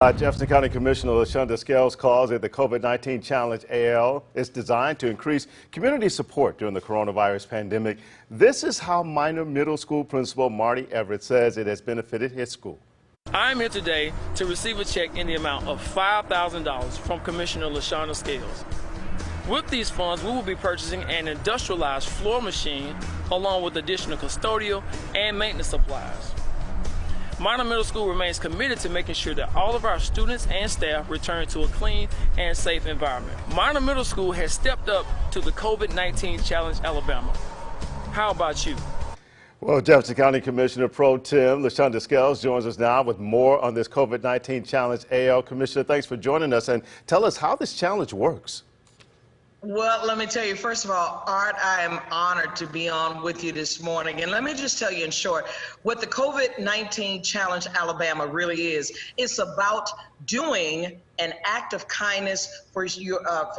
Jefferson County Commissioner LaShonda Scales calls it the COVID-19 Challenge AL. It's designed to increase community support during the coronavirus pandemic. This is how minor middle school principal Marty Everett says it has benefited his school. I'm here today to receive a check in the amount of $5,000 from Commissioner LaShonda Scales. With these funds, we will be purchasing an industrialized floor machine along with additional custodial and maintenance supplies. Minor Middle School remains committed to making sure that all of our students and staff return to a clean and safe environment. Minor Middle School has stepped up to the COVID-19 Challenge Alabama. How about you? Well, Jefferson County Commissioner Pro Tem LaShonda Scales joins us now with more on this COVID-19 Challenge AL. Commissioner, thanks for joining us, and tell us how this challenge works. Well, let me tell you, first of all, Art, I am honored to be on with you this morning. And let me just tell you in short, what the COVID-19 Challenge Alabama really is, it's about doing an act of kindness for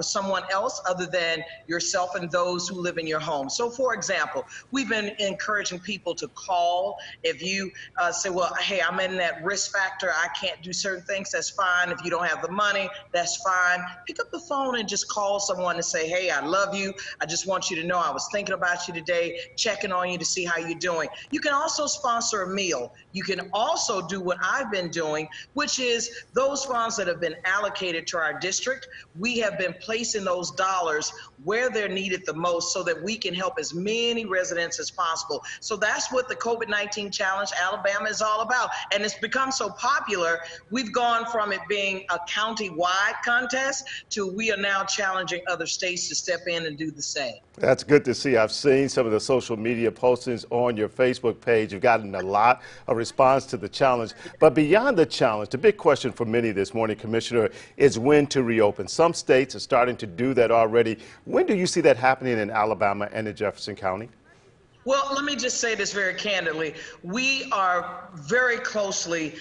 someone else other than yourself and those who live in your home. So, for example, we've been encouraging people to call. If you say, well, hey, I'm in that risk factor, I can't do certain things, that's fine. If you don't have the money, that's fine. Pick up the phone and just call someone and say, hey, I love you. I just want you to know I was thinking about you today, checking on you to see how you're doing. You can also sponsor a meal. You can also do what I've been doing, which is those funds that have been allocated to our district, we have been placing those dollars where they're needed the most so that we can help as many residents as possible. So that's what the COVID-19 Challenge Alabama is all about. And it's become so popular, we've gone from it being a county-wide contest to we are now challenging other states to step in and do the same. That's good to see. I've seen some of the social media postings on your Facebook page. You've gotten a lot of response to the challenge. But beyond the challenge, the big question for many this morning, Commissioner, is when to reopen. Some states are starting to do that already. When do you see that happening in Alabama and in Jefferson County? Well, let me just say this very candidly. We are very closely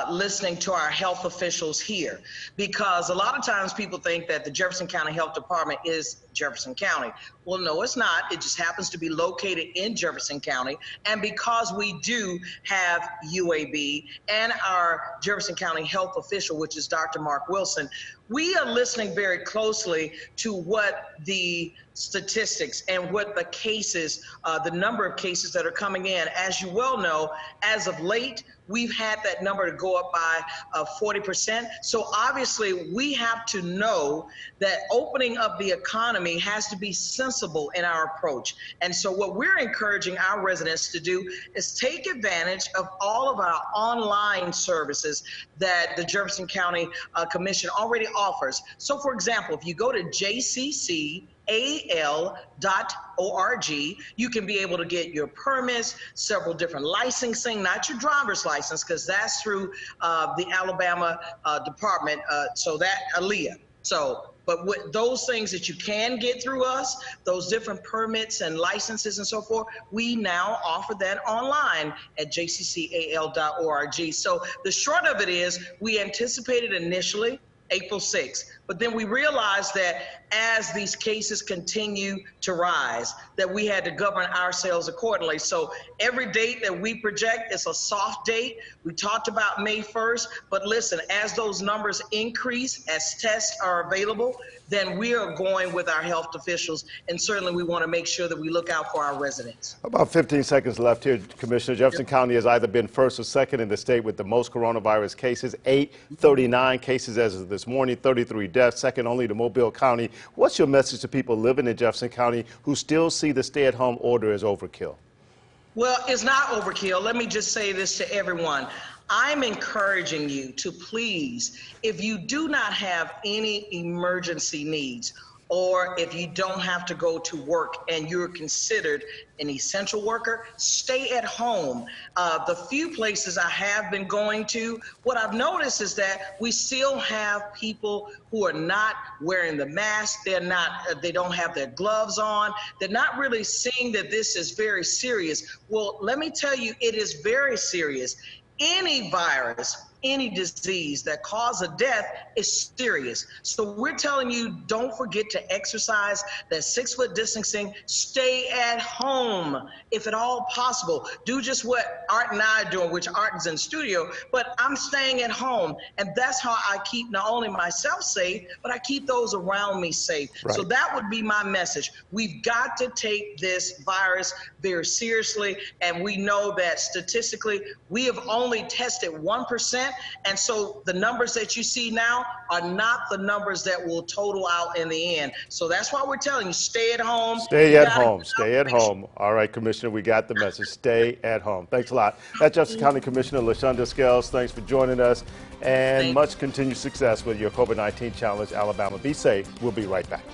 listening to our health officials here, because a lot of times people think that the Jefferson County Health Department is Jefferson County. Well, no, it's not. It just happens to be located in Jefferson County. And because we do have UAB and our Jefferson County health official, which is Dr. Mark Wilson, we are listening very closely to what the statistics and what the cases, the number of cases that are coming in. As you well know, as of late, we've had that number to go up by 40%. So obviously we have to know that opening up the economy has to be sensible in our approach. And so what we're encouraging our residents to do is take advantage of all of our online services that the Jefferson County Commission already offers. So for example, if you go to jccal.org, you can be able to get your permits, several different licensing, not your driver's license, because that's through the Alabama Department, so that ALEA. But with those things that you can get through us, those different permits and licenses and so forth, we now offer that online at jccal.org. So the short of it is, we anticipated initially April 6th. But then we realized that as these cases continue to rise, that we had to govern ourselves accordingly. So every date that we project is a soft date. We talked about May 1st, but listen, as those numbers increase, as tests are available, then we are going with our health officials, and certainly we want to make sure that we look out for our residents. About 15 seconds left here, Commissioner. Jefferson County has either been first or second in the state with the most coronavirus cases, 839 cases as of this morning, 33 deaths, second only to Mobile County. What's your message to people living in Jefferson County who still see the stay-at-home order as overkill? Well, it's not overkill. Let me just say this to everyone. I'm encouraging you to please, if you do not have any emergency needs, or if you don't have to go to work and you're considered an essential worker, stay at home. The few places I have been going to, what I've noticed is that we still have people who are not wearing the mask. They don't have their gloves on. They're not really seeing that this is very serious. Well, let me tell you, it is very serious. Any virus, any disease that causes death is serious. So we're telling you, don't forget to exercise, that 6-foot distancing, stay at home if at all possible. Do just what Art and I are doing, which Art is in the studio, but I'm staying at home. And that's how I keep not only myself safe, but I keep those around me safe. Right. So that would be my message. We've got to take this virus very seriously. And we know that statistically, we have only tested 1%. And so the numbers that you see now are not the numbers that will total out in the end. So that's why we're telling you, stay at home. Stay at home. Stay at home. All right, Commissioner, we got the message. Stay at home. Thanks a lot. That's Jefferson County Commissioner LaShonda Scales. Thanks for joining us, and much continued success with your COVID-19 challenge, Alabama. Be safe. We'll be right back.